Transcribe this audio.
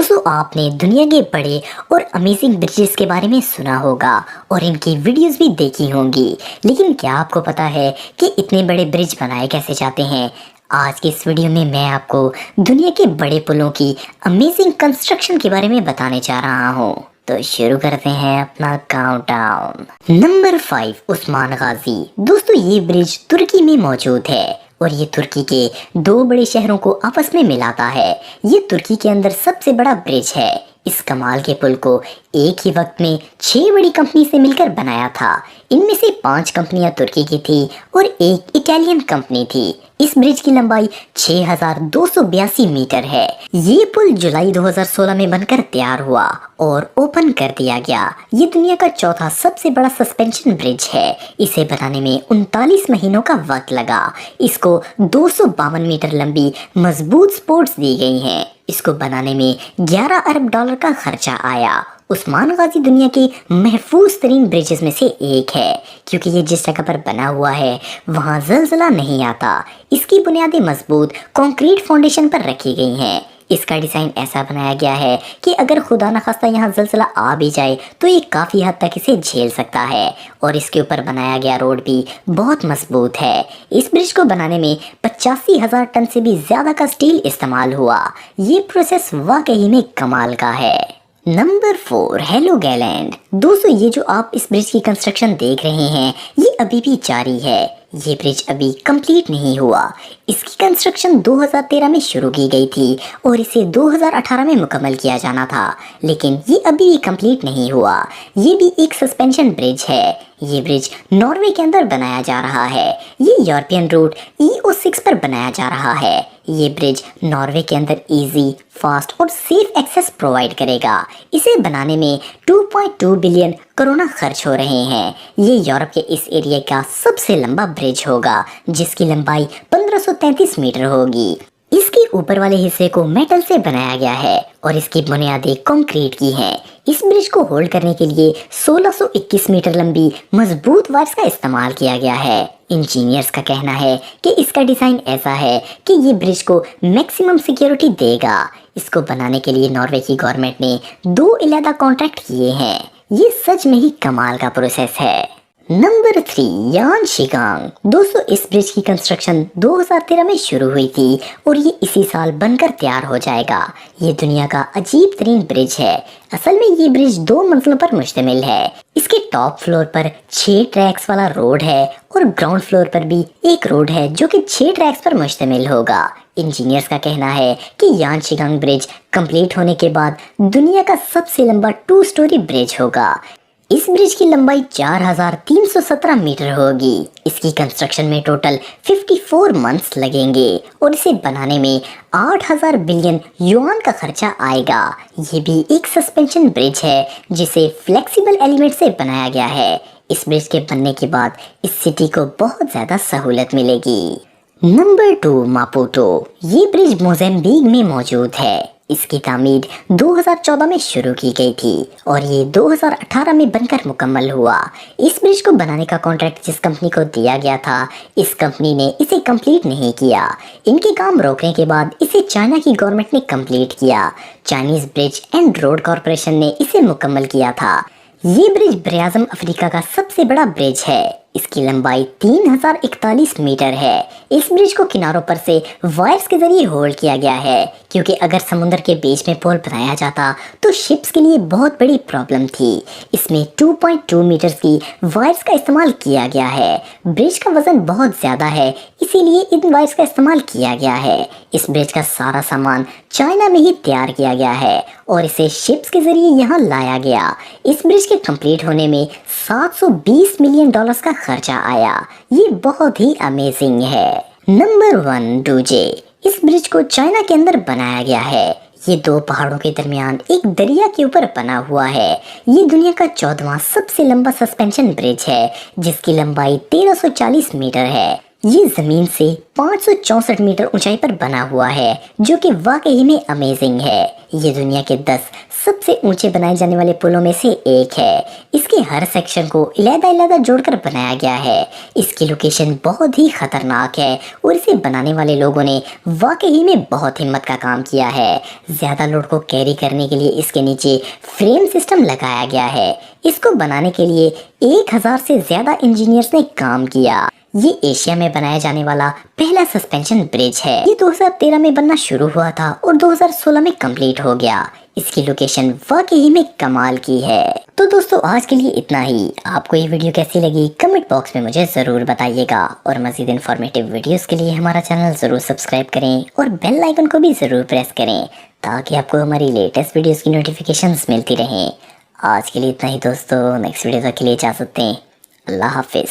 दोस्तों आपने दुनिया के बड़े और अमेजिंग ब्रिजेस के बारे में सुना होगा और इनकी वीडियोस भी देखी होंगी, लेकिन क्या आपको पता है कि इतने बड़े ब्रिज बनाए कैसे जाते हैं। आज के इस वीडियो में मैं आपको दुनिया के बड़े पुलों की अमेजिंग कंस्ट्रक्शन के बारे में बताने जा रहा हूँ। तो शुरू करते हैं अपना काउंटडाउन। नंबर 5, उस्मान गाजी। दोस्तों ये ब्रिज तुर्की में मौजूद है और ये तुर्की के दो बड़े शहरों को आपस में मिलाता है। ये तुर्की के अंदर सबसे बड़ा ब्रिज है। इस कमाल के पुल को एक ही वक्त में 6 बड़ी कंपनी से मिलकर बनाया था। इनमें से 5 कंपनियां तुर्की की थी और एक इटालियन कंपनी थी। इस ब्रिज की लंबाई 6282 मीटर है। ये पुल जुलाई 2016 में बनकर तैयार हुआ और ओपन कर दिया गया। ये दुनिया का चौथा सबसे बड़ा सस्पेंशन ब्रिज है। इसे बनाने में 39 महीनों का वक्त लगा। इसको 252 मीटर लंबी मजबूत सपोर्ट्स दी गई हैं। इसको बनाने में 11 अरब डॉलर का खर्चा आया। उस्मान गाजी दुनिया के महफूज तरीन ब्रिजेस में से एक है, क्योंकि ये जिस जगह पर बना हुआ है वहाँ ज़लज़ला नहीं आता। इसकी बुनियादें मजबूत कंक्रीट फाउंडेशन पर रखी गई हैं। इसका डिज़ाइन ऐसा बनाया गया है कि अगर खुदा न खास्ता यहाँ ज़लज़ला आ भी जाए तो ये काफ़ी हद तक इसे झेल सकता है। और इसके ऊपर बनाया गया रोड भी बहुत मजबूत है। इस ब्रिज को बनाने में 85,000 टन से भी ज़्यादा का स्टील इस्तेमाल हुआ। ये प्रोसेस वाकई में कमाल का है। नंबर 4, हेलोगैलैंड। दोस्तों ये जो आप इस ब्रिज की कंस्ट्रक्शन देख रहे हैं ये अभी भी जारी है। ये ब्रिज अभी कंप्लीट नहीं हुआ। इसकी कंस्ट्रक्शन 2013 में शुरू की गई थी और इसे 2018 में मुकम्मल किया जाना था, लेकिन ये अभी भी कंप्लीट नहीं हुआ। ये भी एक सस्पेंशन ब्रिज है। ये ब्रिज नॉर्वे के अंदर बनाया जा रहा है। ये यूरोपियन रूट EO6 पर बनाया जा रहा है। ये ब्रिज नॉर्वे के अंदर इजी, फास्ट और सेफ एक्सेस प्रोवाइड करेगा। इसे बनाने में 2.2 बिलियन करोना खर्च हो रहे हैं। ये यूरोप के इस एरिया का सबसे लंबा ब्रिज होगा, जिसकी लंबाई 1533 मीटर होगी। इसके ऊपर वाले हिस्से को मेटल से बनाया गया है और इसकी बुनियादें कंक्रीट की हैं। इस ब्रिज को होल्ड करने के लिए 1621 मीटर लंबी मजबूत वायर्स का इस्तेमाल किया गया है। इंजीनियर्स का कहना है कि इसका डिज़ाइन ऐसा है कि ये ब्रिज को मैक्सिमम सिक्योरिटी देगा। इसको बनाने के लिए नॉर्वे की गवर्नमेंट ने 2 अलग कॉन्ट्रैक्ट किए हैं। ये सच में ही कमाल का प्रोसेस है। नंबर 3, यानशीगांग। दोस्तों इस ब्रिज की कंस्ट्रक्शन 2013 में शुरू हुई थी और ये इसी साल बनकर तैयार हो जाएगा। ये दुनिया का अजीब तरीन ब्रिज है। असल में ये ब्रिज 2 मंजिलों पर मुश्तमिल है। इसके टॉप फ्लोर पर 6 ट्रैक्स वाला रोड है और ग्राउंड फ्लोर पर भी एक रोड है जो कि 6 ट्रैक्स पर मुश्तमिल होगा। इंजीनियर्स का कहना है कि यानशीगांग ब्रिज कंप्लीट होने के बाद दुनिया का सबसे लंबा 2 स्टोरी ब्रिज होगा। इस ब्रिज की लंबाई 4317 मीटर होगी। इसकी कंस्ट्रक्शन में टोटल 54 मंथ्स लगेंगे और इसे बनाने में 8000 बिलियन युआन का खर्चा आएगा। ये भी एक सस्पेंशन ब्रिज है जिसे फ्लेक्सिबल एलिमेंट से बनाया गया है। इस ब्रिज के बनने के बाद इस सिटी को बहुत ज़्यादा सहूलत मिलेगी। नंबर 2, मापुटो। ये ब्रिज मोज़ेम्बिक में मौजूद है। इसकी तामीर 2014 में शुरू की गई थी और ये 2018 में बनकर मुकम्मल हुआ। इस ब्रिज को बनाने का कॉन्ट्रैक्ट जिस कंपनी को दिया गया था, इस कंपनी ने इसे कंप्लीट नहीं किया। इनके काम रोकने के बाद इसे चाइना की गवर्नमेंट ने कंप्लीट किया। Chinese bridge and road corporation ने इसे मुकम्मल किया था। ये ब्रिज बरआज़म अफ्रीका का सबसे बड़ा ब्रिज है। इसकी लंबाई 3041 मीटर है। इस ब्रिज को किनारों पर से वायर्स के जरिए होल्ड किया गया है, क्योंकि अगर समुद्र के बीच में पुल बनाया जाता तो शिप्स के लिए बहुत बड़ी प्रॉब्लम थी। इसमें 2.2 मीटर्स की वायर्स का इस्तेमाल किया गया है। ब्रिज का वजन बहुत ज़्यादा है, इसीलिए इन वायर्स का इस्तेमाल किया गया है। इस ब्रिज का सारा सामान चाइना में ही तैयार किया गया है और इसे शिप्स के जरिए यहाँ लाया गया। इस ब्रिज के कंप्लीट होने में 720 मिलियन डॉलर्स का खर्चा आया। ये बहुत ही अमेजिंग है। नंबर 1, डूजे। इस ब्रिज को चाइना के अंदर बनाया गया है। ये 2 पहाड़ों के दरमियान एक दरिया के ऊपर बना हुआ है। ये दुनिया का 14वां सबसे लंबा सस्पेंशन ब्रिज है, जिसकी लंबाई 1340 मीटर है। ये जमीन से 564 मीटर ऊंचाई पर बना हुआ है, जो कि वाकई में अमेजिंग है। ये दुनिया के 10 सबसे ऊंचे बनाए जाने वाले पुलों में से एक है। इसके हर सेक्शन को अलग-अलग जोड़कर बनाया गया है। इसकी लोकेशन बहुत ही खतरनाक है और इसे बनाने वाले लोगों ने वाकई में बहुत हिम्मत का काम किया है। ज्यादा लोड को कैरी करने के लिए इसके नीचे फ्रेम सिस्टम लगाया गया है। इसको बनाने के लिए 1000 से ज्यादा इंजीनियर्स ने काम किया। ये एशिया में बनाया जाने वाला पहला सस्पेंशन ब्रिज है। ये 2013 में बनना शुरू हुआ था और 2016 में कंप्लीट हो गया। इसकी लोकेशन वाकई में कमाल की है। तो दोस्तों आज के लिए इतना ही। आपको ये वीडियो कैसी लगी कमेंट बॉक्स में मुझे जरूर बताइएगा और मजीद इन्फॉर्मेटिव वीडियोस के लिए हमारा चैनल जरूर सब्सक्राइब करें और बेल आइकन को भी जरूर प्रेस करें ताकि आपको हमारी लेटेस्ट वीडियोस की नोटिफिकेशंस मिलती रहें। आज के लिए इतना ही दोस्तों, नेक्स्ट वीडियो तक के लिए इजाजत दें। अल्लाह हाफिज।